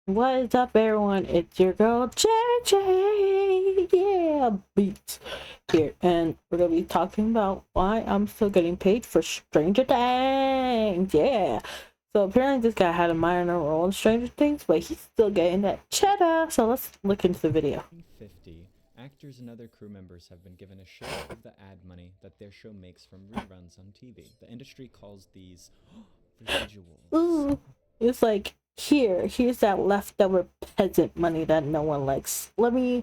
What is up, everyone? It's your girl JJ. Yeah, beats here, and we're gonna be talking about why I'm still getting paid for Stranger Things. Yeah. So apparently, this guy had a minor role in Stranger Things, but he's still getting that cheddar. So let's look into the video. 50, actors and other crew members have been given a share of the ad money that their show makes from reruns on TV. The industry calls these residuals. Ooh, it's like here's that leftover peasant money that no one likes. Let me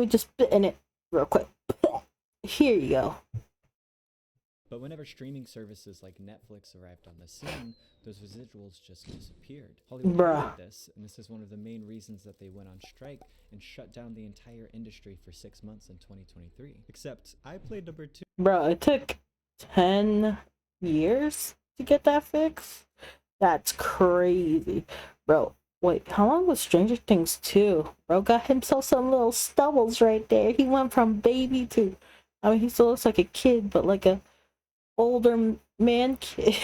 just spit in it real quick. Here you go. But whenever streaming services like Netflix arrived on the scene, those residuals just disappeared. Hollywood Bruh. hated this, and this is one of the main reasons that they went on strike and shut down the entire industry for 6 months in 2023. Except I played number 2. Bro, it took 10 years to get that fixed? That's crazy. Bro, wait, how long was Stranger Things 2? Bro got himself some little stubbles right there. He went from baby to, I mean, he still looks like a kid, but like a older man kid.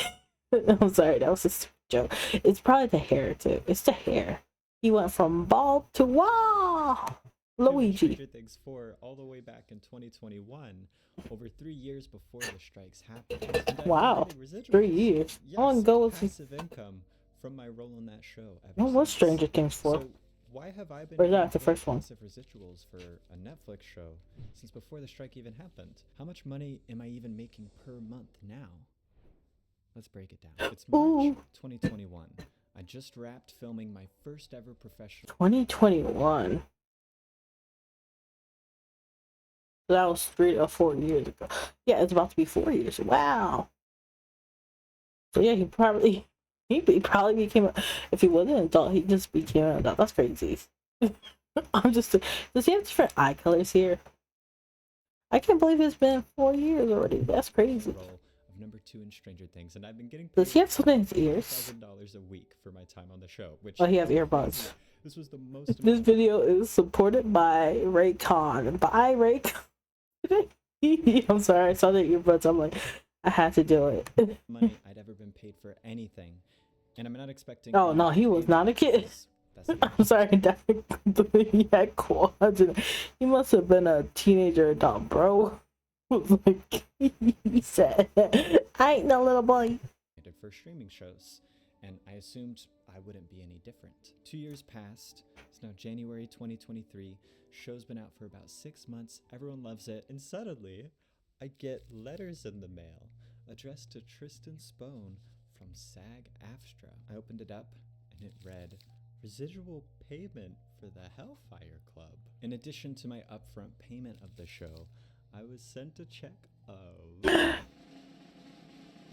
I'm sorry, that was a stupid joke. It's probably the hair, too. It's the hair. He went from bald to wow! Luigi. Stranger Things 4 all the way back in 2021, over 3 years before the strikes happened. Wow, 3 years. Yes, How long ago was he? passive income from my role in that show. What was Stranger Things 4? So why have I been Or is that getting the first one? passive residuals for a Netflix show since before the strike even happened? How much money am I even making per month now? Let's break it down. It's March 2021. I just wrapped filming my first ever professional 2021. That was 3 or 4 years ago. Yeah, it's about to be 4 years. Wow. So yeah, he probably became if he wasn't an adult, he just became an adult. That's crazy. I'm just does he have different eye colors here? I can't believe it's been 4 years already. That's crazy. role of number 2 in Stranger Things, and I've been getting paid Does he have something in his ears? $1,000 a week for my time on the show. Which Oh, he have earbuds. This was the most. This video is supported by Raycon. By Raycon. I'm sorry, I saw the earbuds. I'm like, I had to do it. money I'd ever been paid for anything, and I'm not expecting. Oh no, he was not a kid. I'm sorry, that he had quads. He must have been a teenager adult, bro. Like he said, I ain't no little boy. For streaming shows, and I assumed I wouldn't be any different. 2 years passed. It's now January 2023. Show's been out for about 6 months. Everyone loves it, and suddenly, I get letters in the mail addressed to Tristan Spone from SAG-AFTRA. I opened it up, and it read, "Residual payment for the Hellfire Club." In addition to my upfront payment of the show, I was sent a check of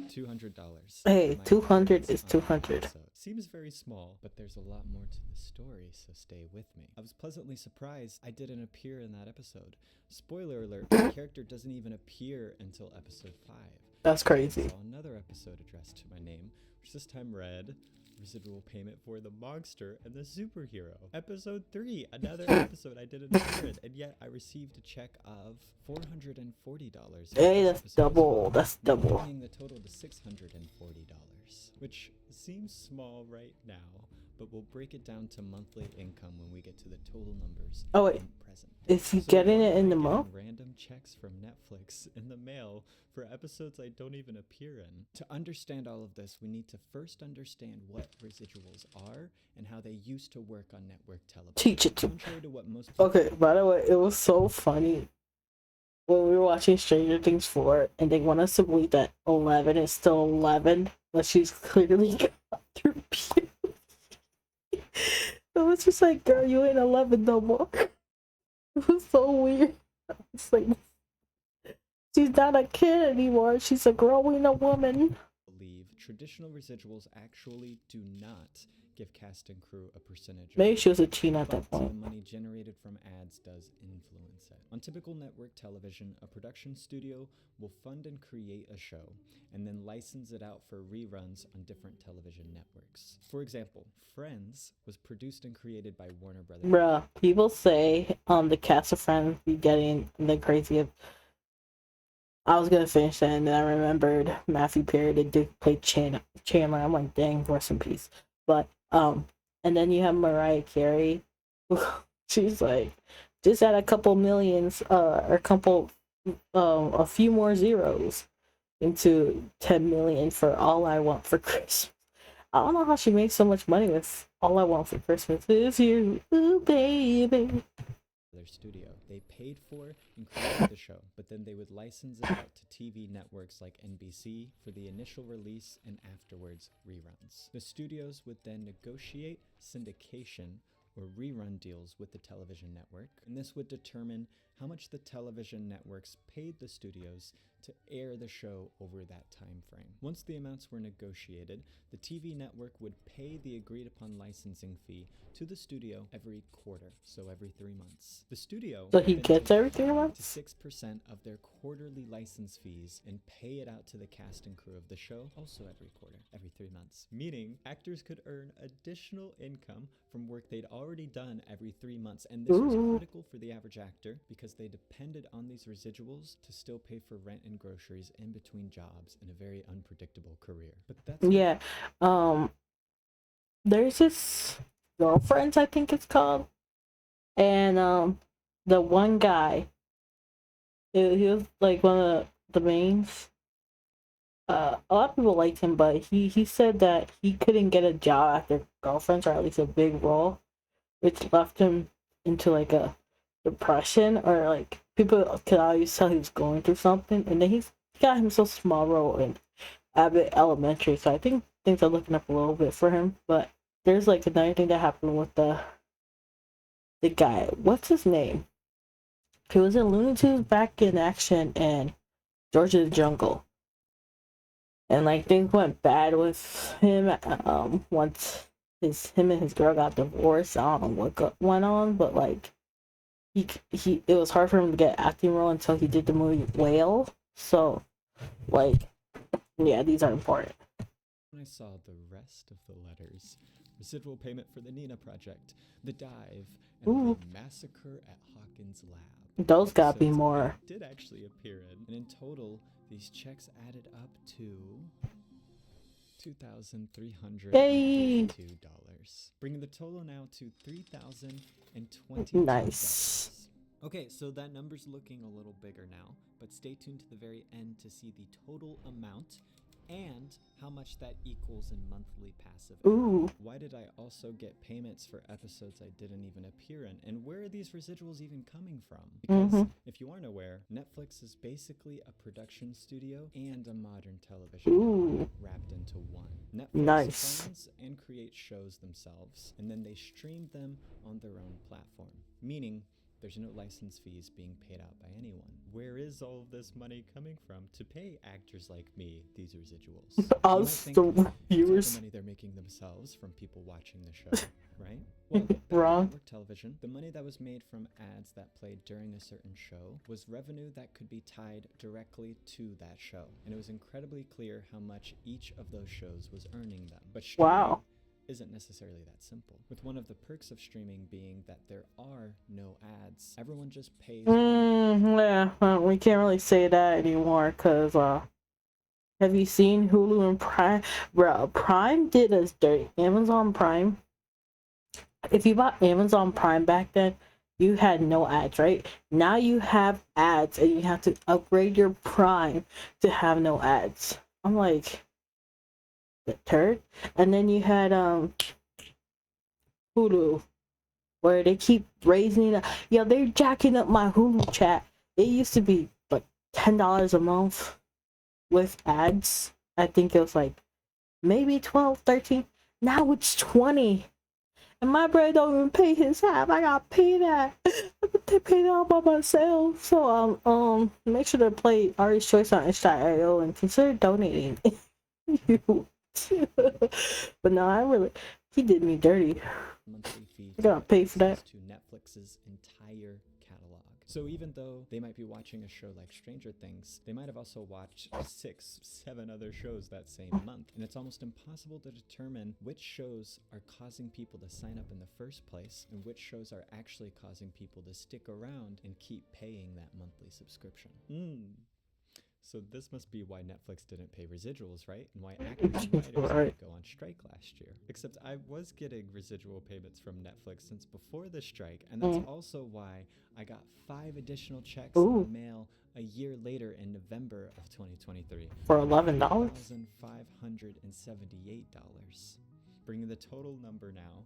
$200. Hey, 200 is 200. Seems very small, but there's a lot more to the story, so stay with me. I was pleasantly surprised I didn't appear in that episode. Spoiler alert, the character doesn't even appear until episode 5. That's crazy. I saw another episode addressed to my name, which this time read, "Residual payment for the monster and the superhero." Episode 3, another episode I didn't appear in, and yet I received a check of $440. Hey, that's double. That's double. Bringing the total to $640, which seems small right now, but we'll break it down to monthly income when we get to the total numbers. Oh wait, present. is he getting it in the month? Random checks from Netflix in the mail for episodes I don't even appear in. To understand all of this, we need to first understand what residuals are and how they used to work on network television. Teach it to. Contrary to what most Okay, by the way, it was so funny when we were watching Stranger Things 4 and they want us to believe that 11 is still 11, but she's clearly got through puberty. It was just like, girl, you ain't 11 no more. It was so weird. It's like, she's not a kid anymore. She's a growing woman. Believe traditional residuals actually do not give cast and crew a percentage. Maybe she was a teen at that point. The money generated from ads does influence it. On typical network television, a production studio will fund and create a show and then license it out for reruns on different television networks. For example, Friends was produced and created by Warner Brothers. Bruh, people say the cast of Friends be getting the crazy. I was gonna finish that and then I remembered Matthew Perry did play Chandler. I'm like, dang, rest in peace. But And then you have Mariah Carey. She's like just add a couple millions, or a couple, a few more zeros into 10 million for All I Want for Christmas. I don't know how she makes so much money with All I Want for Christmas Is You, ooh baby. their studio. They paid for and created the show, but then they would license it out to TV networks like NBC for the initial release and afterwards reruns. The studios would then negotiate syndication or rerun deals with the television network, and this would determine how much the television networks paid the studios to air the show over that time frame. Once the amounts were negotiated, the TV network would pay the agreed upon licensing fee to the studio every quarter, so every 3 months. The studio So would he then gets take everything 5 else? to 6% of their quarterly license fees and pay it out to the cast and crew of the show, also every quarter, every 3 months. Meaning, actors could earn additional income from work they'd already done every 3 months. And this was Ooh. critical for the average actor because they depended on these residuals to still pay for rent and groceries in between jobs in a very unpredictable career. But that's Yeah. There's this Girlfriends, I think it's called. And the one guy, he was like one of the mains. A lot of people liked him, but he said that he couldn't get a job after Girlfriends, or at least a big role, which left him into like a depression, or like people could always tell he was going through something. And then he got himself a small role in Abbott Elementary, so I think things are looking up a little bit for him. But there's like another thing that happened with the guy. What's his name? He was in Looney Tunes Back in Action and George of the Jungle. And like things went bad with him once him and his girl got divorced. I don't know what went on, but like he it was hard for him to get acting role until he did the movie Whale. So like yeah, these are important. when I saw the rest of the letters. Residual payment for the Nina Project, The Dive, and Ooh. The Massacre at Hawkins Lab. Those gotta be Episodes more. I did actually appear in. And in total, these checks added up to Yay! $2,352, bringing the total now to $3,022. Nice. Okay, so that number's looking a little bigger now, but stay tuned to the very end to see the total amount and how much that equals in monthly passive income. Ooh. Why did I also get payments for episodes I didn't even appear in? And where are these residuals even coming from? Because if you aren't aware, Netflix is basically a production studio and a modern television network wrapped into one. Netflix Nice. funds and creates shows themselves, and then they stream them on their own platform, meaning there's no license fees being paid out by anyone. Where is all of this money coming from to pay actors like me these residuals? Us, You might think the it's all the viewers. money they're making themselves from people watching the show, right? Well, back to Wrong. network television, the money that was made from ads that played during a certain show was revenue that could be tied directly to that show. And it was incredibly clear how much each of those shows was earning them. But streaming Wow. isn't necessarily that simple, with one of the perks of streaming being that there are no ads. Everyone just pays. Yeah, we can't really say that anymore, because have you seen Hulu and Prime? Bro, Prime did us dirty. Amazon Prime. If you bought Amazon Prime back then, you had no ads, right? Now you have ads, and you have to upgrade your Prime to have no ads. I'm like, the turd. And then you had Hulu, where they keep raising it. Yeah, they're jacking up my Hulu chat. It used to be like $10 a month with ads. I think it was like maybe 12, 13. Now it's 20. And my brother don't even pay his half. I gotta pay that. They pay that all by myself. So make sure to play Ari's Choice on itch.io and consider donating. You. But no, he did me dirty. Monthly fee I gotta pay for that. access to Netflix's entire catalog. So even though they might be watching a show like Stranger Things, they might have also watched 6, 7 other shows that same month. And it's almost impossible to determine which shows are causing people to sign up in the first place and which shows are actually causing people to stick around and keep paying that monthly subscription. So this must be why Netflix didn't pay residuals, right? And why actors and writers had Right. to go on strike last year. Except I was getting residual payments from Netflix since before the strike, and that's Mm. also why I got 5 additional checks in Ooh. the mail a year later in November of 2023 For $11? $1,578, bringing the total number now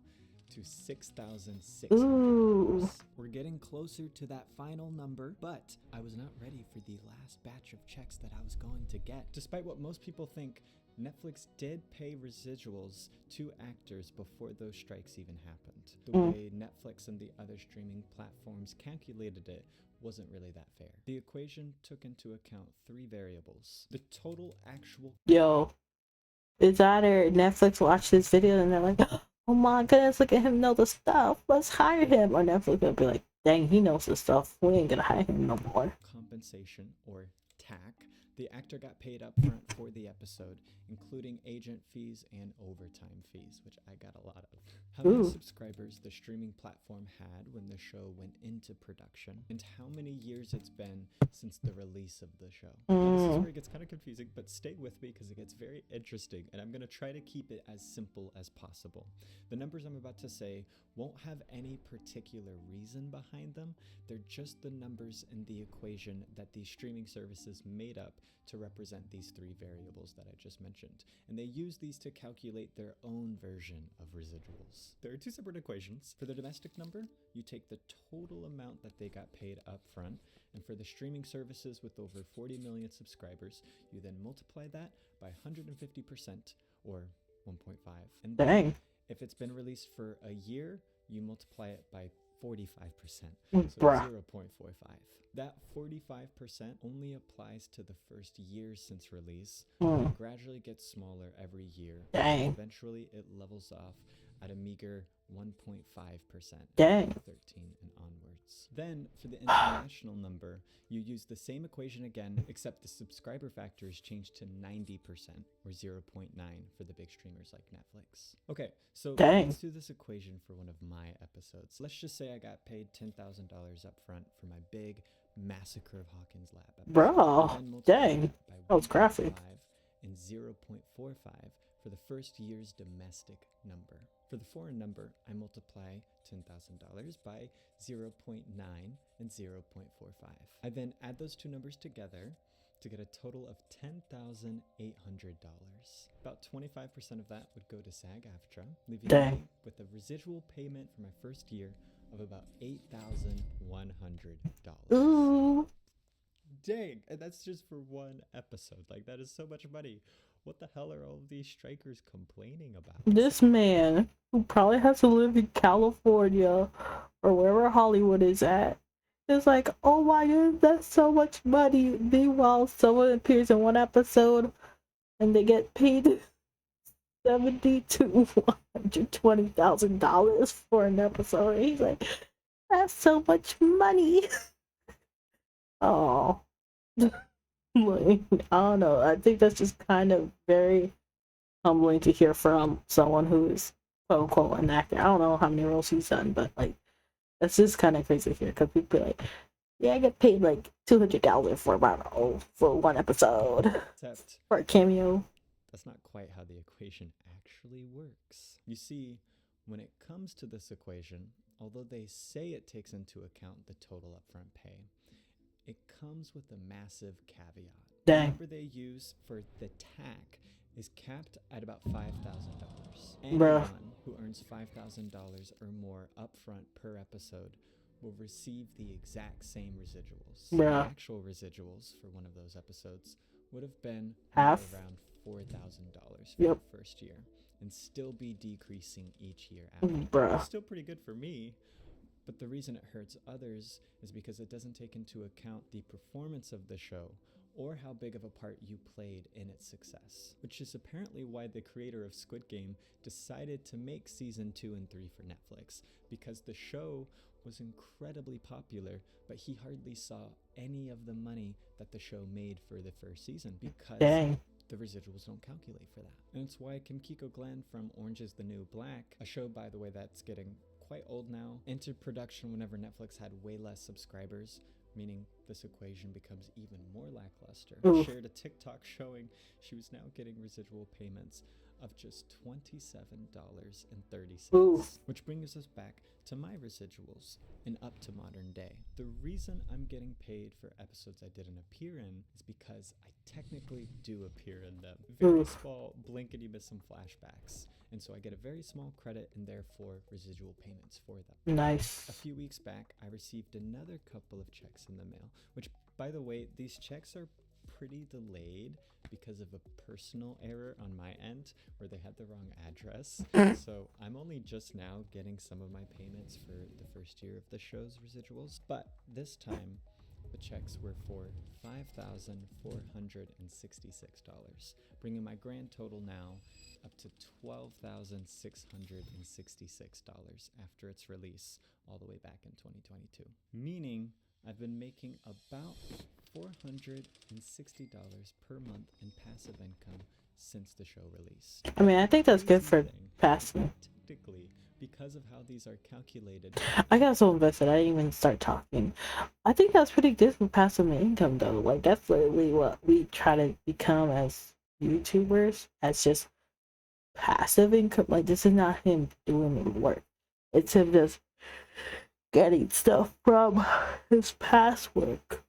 to $6,600. Ooh. We're getting closer to that final number, but I was not ready for the last batch of checks that I was going to get. Despite what most people think, Netflix did pay residuals to actors before those strikes even happened. The way Netflix and the other streaming platforms calculated it wasn't really that fair. The equation took into account 3 variables: the total actual Yo, it's either Netflix watch this video and they're like, oh my goodness, look at him know the stuff. Let's hire him. Or Netflix will be like, dang, he knows the stuff. We ain't gonna hire him no more. compensation, or TAC. The actor got paid up front for the episode, including agent fees and overtime fees, which I got a lot of. How many Ooh. subscribers the streaming platform had when the show went into production, and how many years it's been since the release of the show. Now, this is where it gets kind of confusing, but stay with me because it gets very interesting, and I'm going to try to keep it as simple as possible. The numbers I'm about to say won't have any particular reason behind them. They're just the numbers in the equation that these streaming services made up to represent these 3 variables that I just mentioned. And they use these to calculate their own version of residuals. There are 2 separate equations. For the domestic number, you take the total amount that they got paid up front, and for the streaming services with over 40 million subscribers, you then multiply that by 150%, or 1.5. And then, Dang. if it's been released for a year, you multiply it by 45%, so Bruh. 0.45. That 45% only applies to the first year since release, and gradually gets smaller every year. Dang. Eventually, it levels off at a meager 1.5%, Dang. 13 and onwards. Then, for the international number, you use the same equation again, except the subscriber factor is changed to 90%, or 0.9 for the big streamers like Netflix. Okay, so Dang. let's do this equation for one of my episodes. Let's just say I got paid $10,000 up front for my big Massacre of Hawkins Lab episode. Bro, I then multiply dang. that by That was graphic. 1.5 and 0.45 for the first year's domestic number. For the foreign number, I multiply $10,000 by 0.9 and 0.45. I then add those 2 numbers together to get a total of $10,800. About 25% of that would go to SAG-AFTRA, leaving Dang. me with a residual payment for my first year of about $8,100. Ooh. Dang, and that's just for one episode. Like, that is so much money. What the hell are all of these strikers complaining about? This man, who probably has to live in California or wherever Hollywood is at, is like, oh my god, that's so much money. Meanwhile, someone appears in one episode and they get paid $70,000 to $120,000 for an episode. He's like, that's so much money. Oh. Like, I don't know. I think that's just kind of very humbling to hear from someone who is quote unquote an actor. I don't know how many roles he's done, but like that's just kind of crazy to hear because people be like, yeah, I get paid like $200 for for one episode Except for a cameo. that's not quite how the equation actually works. You see, when it comes to this equation, although they say it takes into account the total upfront pay, it comes with a massive caveat. The Dang. number they use for the TAC is capped at about $5,000. Bruh. Anyone who earns $5,000 or more upfront per episode will receive the exact same residuals. The Bruh. actual residuals for one of those episodes would have been Half. around $4,000 for Yep. the first year, and still be decreasing each year after. Bruh. It's still pretty good for me, but the reason it hurts others is because it doesn't take into account the performance of the show or how big of a part you played in its success, which is apparently why the creator of Squid Game decided to make season 2 and 3 for Netflix, because the show was incredibly popular, but he hardly saw any of the money that the show made for the first season because Dang. the residuals don't calculate for that. And it's why Kimiko Glenn from Orange is the New Black, a show, by the way, that's getting quite old now, entered production whenever Netflix had way less subscribers, meaning this equation becomes even more lackluster. Ooh. Shared a TikTok showing she was now getting residual payments of just $27.30. Ooh. Which brings us back to my residuals and up to modern day. The reason I'm getting paid for episodes I didn't appear in is because I technically do appear in them. Very Oof. small, blinkety miss some flashbacks. And so I get a very small credit and therefore residual payments for them. Nice. A few weeks back, I received another couple of checks in the mail, which, by the way, these checks are pretty delayed because of a personal error on my end where they had the wrong address. So I'm only just now getting some of my payments for the first year of the show's residuals. But this time, the checks were for $5,466, bringing my grand total now up to $12,666 after its release all the way back in 2022. Meaning I've been making about $460 per month in passive income since the show released. I mean, I think that's good for passive. Technically, because of how these are calculated, I got so invested, I didn't even start talking. I think that's pretty good for passive income, though. Like, that's literally what we try to become as YouTubers, as just passive income. Like, this is not him doing the work. It's him just getting stuff from his past work,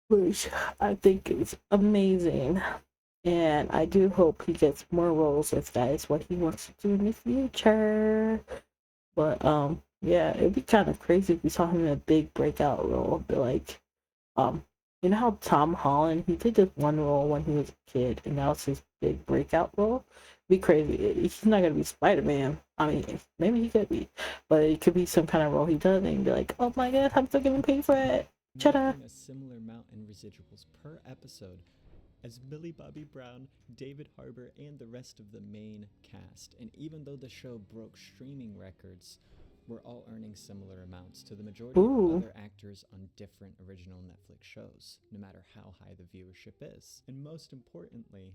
which I think is amazing. And I do hope he gets more roles if that is what he wants to do in the future. But yeah, it'd be kind of crazy if we saw him in a big breakout role. But like, you know how Tom Holland, he did this one role when he was a kid, and that was his big breakout role. It'd be crazy. He's not gonna be Spider-Man. I mean, maybe he could be, but it could be some kind of role he does, and you'd be like, oh my god, I'm still getting paid for it. Cheddar. making a similar amount in residuals per episode as Millie Bobby Brown, David Harbour, and the rest of the main cast. And even though the show broke streaming records, we're all earning similar amounts to the majority Ooh. of other actors on different original Netflix shows, no matter how high the viewership is. And most importantly,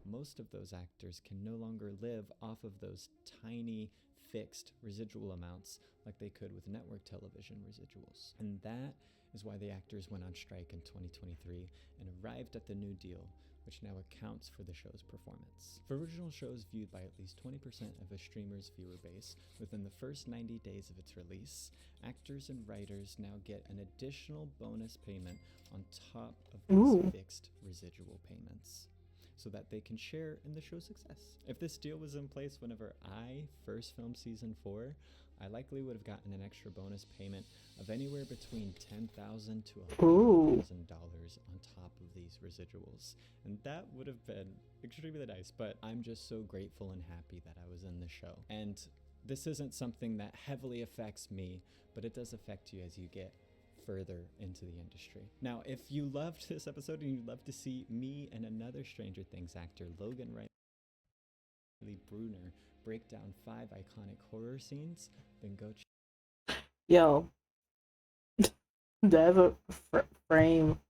most of those actors can no longer live off of those tiny fixed residual amounts like they could with network television residuals. And that is why the actors went on strike in 2023 and arrived at the new deal, which now accounts for the show's performance. For original shows viewed by at least 20% of a streamer's viewer base within the first 90 days of its release, actors and writers now get an additional bonus payment on top of these Ooh. fixed residual payments, so that they can share in the show's success. If this deal was in place whenever I first filmed season 4, I likely would have gotten an extra bonus payment of anywhere between $10,000 to $100,000 on top of these residuals. And that would have been extremely nice, but I'm just so grateful and happy that I was in the show. And this isn't something that heavily affects me, but it does affect you as you get further into the industry. Now, if you loved this episode and you'd love to see me and another Stranger Things actor, Logan Riley Bruner, break down 5 iconic horror scenes, then go Yo, there's a frame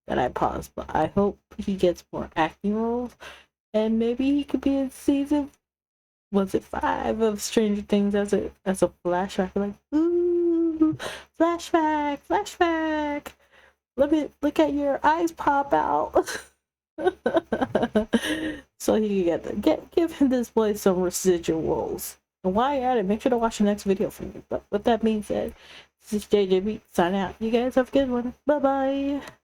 that I paused, but I hope he gets more acting roles, and maybe he could be in season, was it 5 of Stranger Things as a flashback, like, ooh, flashback, let me look at your eyes pop out. So he can give him this boy some residuals. And while you're at it, make sure to watch the next video for me. But with that being said, this is JJB signing out. You guys have a good one. Bye bye.